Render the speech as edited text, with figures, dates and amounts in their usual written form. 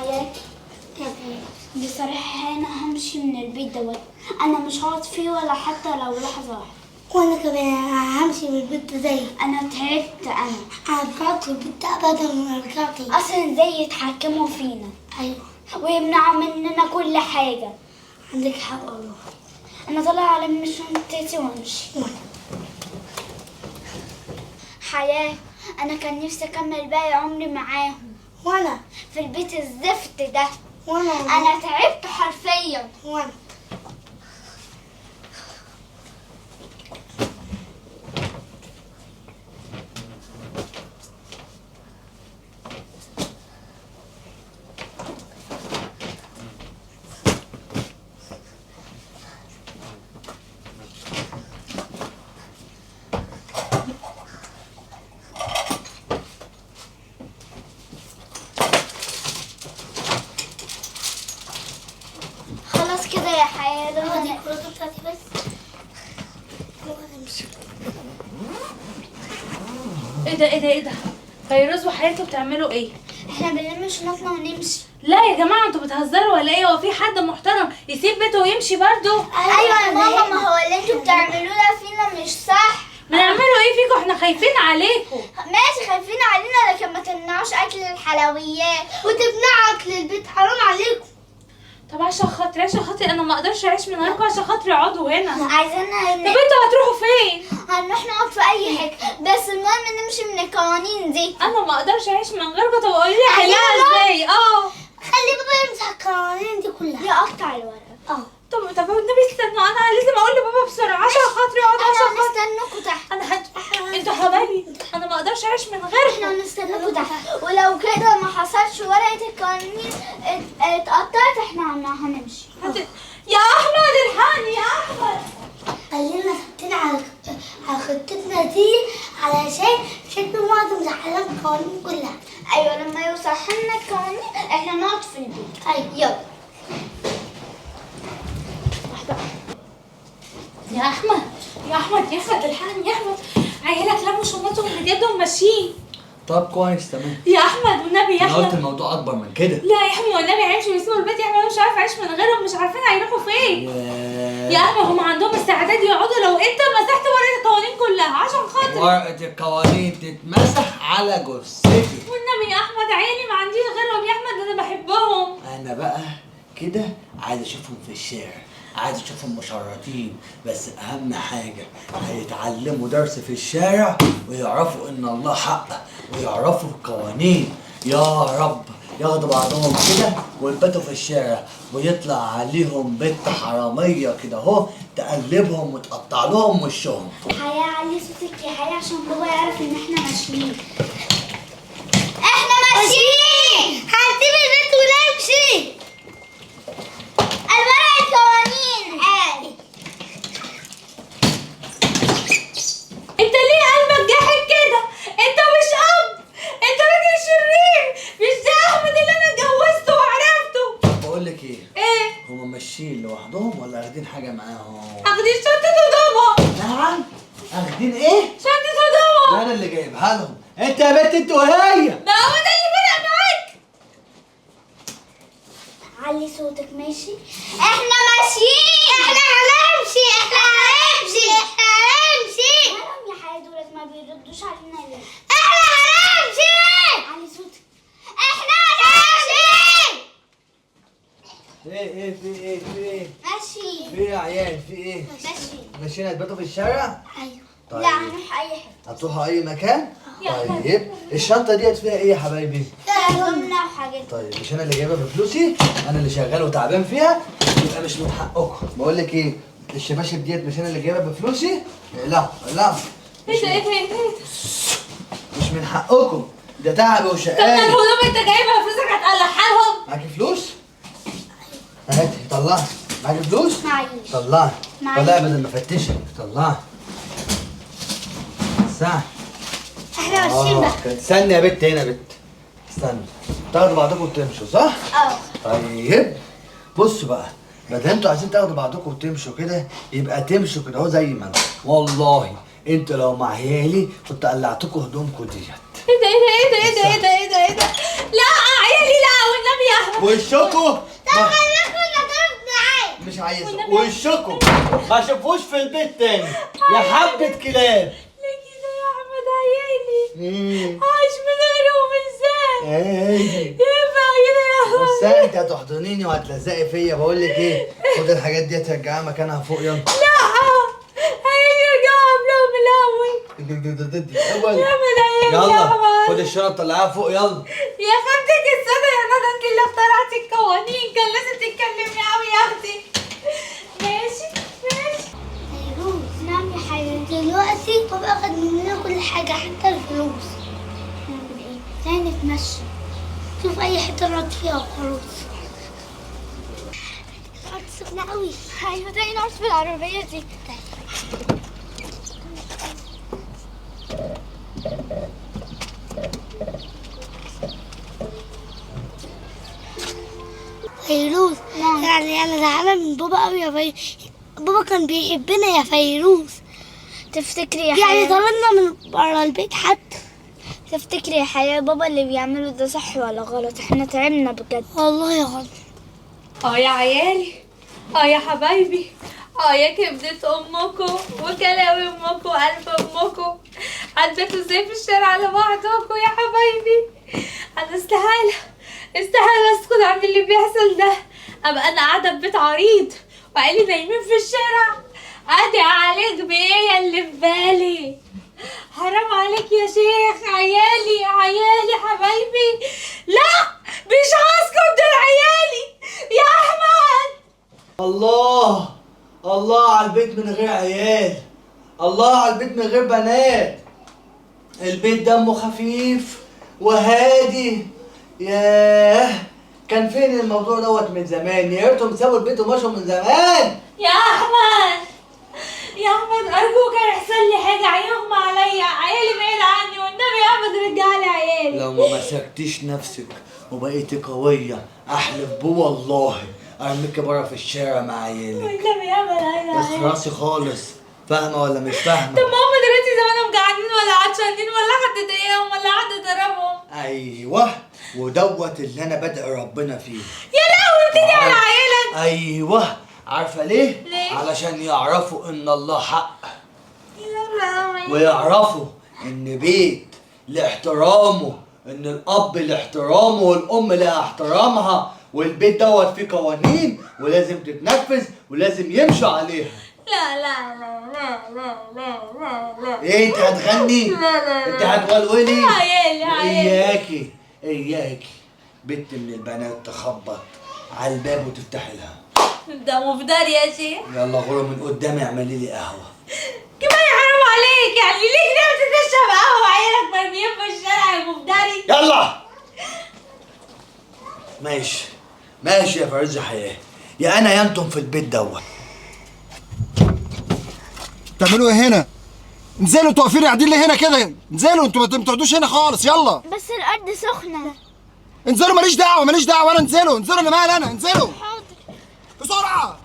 حياة بصراحة أنا همشي من البيت دوت. أنا مش هقعد فيه ولا حتى لو لحظة واحدة. وانا كمان همشي من البيت زيك. أنا تعبت. انا رجعت في البيت ابدا ما رجعت. أصلا ازاي يتحكموا فينا؟ ايوه ويمنعوا مننا كل حاجة. عندك حق والله. أنا طالعة على من شنطتي وأمشي. حياة أنا كان نفسي أكمل باقي عمري معاهم وانا في البيت الزفت ده. وانا أنا تعبت حرفيا. وانا خلاص كده يا حياة. ده هاخد أنا الكروت بتاعتي بس وانا امشي. ايه ده فيروز وحياته بتعملوا ايه؟ احنا بنلم شنطنا ونمشي. لا يا جماعه انتوا بتهزروا ولا ايه؟ هو في حد محترم يسيب بيته ويمشي برضه؟ أيوة يا ماما، ما هو اللي انتوا بتعملوه ده فينا مش صح. بنعملوا ايه فيكم؟ احنا خايفين عليكم. ماشي خايفين علينا، لكن ما تمنعوش أكل الحلويات. وتمنعوا اكل البيت، حرام عليكم. طب عشان خاطري انا ما اقدرش اعيش من غيركم، عشان خاطري اقعدوا هنا. عايزانا طب انتوا هتروحوا فين؟ هنروح نقعد في أي حتة، بس المهم نمشي من القوانين دي. انا ما اقدرش اعيش من غيركم. طب قولي لي أيوة. حلها ازاي؟ خلي بابا يمسح القوانين دي كلها. يقطع الورق. طب والنبي استنوا، انا لازم اقول لبابا بسرعه عشان خاطري اقعد، عشان احنا خاطري هنستناكوا تحت. انتوا حبايبي، انا ما اقدرش اعيش من غيركم. احنا هنستناكوا تحت، ولو كده ما حصلش ورقة القوانين اتقطعت احنا هنمشي. يا احمد الحقني يا احمد. خلينا ثابتين على خطتنا دي علشان شكل معظم زحلات القوانين كلها. ايوه لما يوصل لنا القوانين احنا نقعد في البيت. ايوه يلا. يا احمد الحقني يا احمد، عيالك لموا شنطهم بجد وماشيين. طب كويس تمام. يا احمد والنبي يا انا قلت احمد. الموضوع اكبر من كده. لا يا احمد والنبي هيمشوا ويسيبوا البيت يا احمد، انا مش عارف اعيش من غيرهم، مش عارفين هيروحوا فين. يا احمد هم عندهم استعداد يقعدوا لو انت مسحت ورقه القوانين كلها عشان خاطر. ورقة القوانين تتمسح على جثتي. والنبي يا احمد عيالي ما عنديش غيرهم يا احمد، انا بحبهم. انا بقى كده عايز اشوفهم في الشارع، عايز اشوفهم مشردين، بس اهم حاجة هيتعلموا درس في الشارع ويعرفوا ان الله حق ويعرفوا القوانين. يا رب ياخدوا بعضهم كده ويباتوا في الشارع ويطلع عليهم بنت حرامية كده اهو تقلبهم وتقطع لهم وشهم. حياة علي صوتك يا حياة عشان بابا يعرف ان احنا ماشيين. احنا ماشيين. هنسيب البيت ونمشي. الورق القوانين. انت ليه قلبك جاحد كده؟ انت مش اب، انت راجل شرير، مش ده احمد اللي انا اتجوزته وعرفته. بقول لك ايه؟ ايه؟ هما ماشيين لوحدهم ولا واخدين حاجة معاهم؟ اخدين شنطة هدومهم. نعم؟ واخدين ايه؟ شنطة هدومهم. ده انا اللي جايبها لهم. انت يا بنت انت وهي. ما هو ده اللي فرق معاك. علي صوتك ماشي. احنا ماشيين. احنا هنمشي. مالهم يا حياة دولت ما بيردوش علينا ليه؟ احنا هنمشي. علي صوتك. احنا هنمشي. ايه في ايه؟ ماشي. في ايه يا عيال؟ في ايه؟ ماشي. ماشيين هتباتوا في الشارع؟ ايوه. طيب. لا هنروح اي حتة. هتروحوا اي مكان؟ يا طيب الشنطة ديت فيها ايه يا حبايبي؟ هدومنا وحاجات. طيب مش انا اللي جايبها بفلوسي؟ انا اللي شغال وتعبان فيها؟ يبقى مش من حقكم. بقول لك ايه؟ الشباشب ديت مش انا اللي جايبها بفلوسي؟ لا ايه ده؟ مش من حقكم، ده تعب طب وشقاي. الهدوم انت جايبها فلوسك هتقلعها لهم؟ معاكي فلوس؟ هاتي طلعي. معاكي فلوس؟ معيش. طلعي. معايا. طلعي بدل ما افتشك. طلعي. ساعة. احنا ماشيين بقى. استني يا بت هنا يا بت. استني. تاخدوا بعضكم وتمشوا صح؟ طيب بصوا بقى، ما دام انتوا عايزين تاخدوا بعضكم وتمشوا كده يبقى تمشوا كده اهو زي ما انتوا. والله انتوا لو مع عيالي كنت قلعتكم هدومكم ديت. ايه ده؟ لا عيالي لا، والنبي يا احمد وشكوا طب خليكم نضرب معايا. مش عايز وشكوا ما اشوفوش في البيت تاني يا حبة كلاب. ليه كده يا احمد عيالي؟ عايش من غيرهم ازاي؟ ايه ينفع كده يا احمد؟ بص انت هتحضنيني وهتلزقي فيا. بقول لك ايه، خد الحاجات دي ترجعها مكانها فوق يلا. لا هيرجعوا قبلهم الاول. يا احمد عيالي يا يلا احمد. خد الشنطة طلعها فوق يلا. يا خالتك السادة يا ندى، انت اللي اخترعتي القوانين، كان لازم تتكلمي قوي يا اختي. ماشي ماشي. فيروز نعم يا حبيبتي. دلوقتي بابا اخد مننا كل حاجة حتى الفلوس. نعمل ايه؟ تعالي نتمشى. شوف اي حتة نقعد فيها وخلاص. الارض سخنة قوي. ايوه تعالي نقعد في العربية دي. فيروز نعم. يعني انا زعلانة من بابا قوي يا فيروز. بابا كان بيحبنا يا فيروز. تفتكري يا يعني حياة؟ طردنا من برا البيت حتى. تفتكري يا حياة بابا اللي بيعمله ده صح ولا غلط؟ احنا تعبنا بجد. والله يا غلط. يا عيالي، يا حبايبي، يا كبدة امكم وكلاوي امكم وقلب امكم، عديتوا ازاي في الشارع على بعضكم يا حبايبي؟ انا استحالة اسكت عن اللي بيحصل ده. ابقى انا قاعدة في بيت عريض وعيالي نايمين في الشارع، ادي عليك بايه اللي في بالي؟ حرام عليك يا شيخ. عيالي حبايبي، لا مش هسكت، دول عيالي يا احمد. الله الله على البيت من غير عيال، الله على البيت من غير بنات. البيت دمه خفيف وهادي. ياه كان فين الموضوع دوت من زمان؟ يا ريتهم سابوا البيت ومشوا من زمان. يا احمد ارجوك هيحصل لي حاجه، هيغمى عليا، عيالي بعيد عني والنبي يا احمد رجع لي عيالي. لو ما مسكتيش نفسك وبقيتي قوية احلف بوالله ارميكي بره في الشارع مع عيالك. والنبي يا احمد اخرسي خالص. فاهمة ولا مش فاهمة؟ طب ما هم دلوقتي زمانهم جعانين ولا عطشانين ولا حد ضايقهم ولا حد ضربهم. ايوه ودوت اللي انا بدعي ربنا فيه. يا لهوي بتيجي على عيالك. ايوه عارفة ليه؟ ليه؟ علشان يعرفوا ان الله حق، يا لهوي. ويعرفوا ان بيت لاحترامه، ان الاب لاحترامه والام لها احترامها، والبيت دوت فيه قوانين ولازم تتنفذ ولازم يمشوا عليها. لا لا لا لا لا لا لا لا. ايه انت هتغني؟ لا لا انت هتولولي؟ عيالي. اياكي بنت من البنات تخبط على الباب وتفتحي لها. ده مفدار يا شيخ. يلا غورة من قدامي اعملي لي قهوة. كفايه حرام عليك، يعني ليه كده بتتشرب قهوه وعيالك مرميين في الشارع يا مفتري؟ يلا ماشي يا فارس حياة، يا انا يا انتم في البيت دوت. بتعملوا ايه هنا؟ انزلوا، انتوا واقفين قاعدين ليه هنا كده؟ انزلوا انتوا، ما تقعدوش هنا خالص. يلا بس الأرض سخنة. انزلوا، ماليش دعوه انا انزلوا، انا مالي انا، انزلوا حاضر. بسرعه.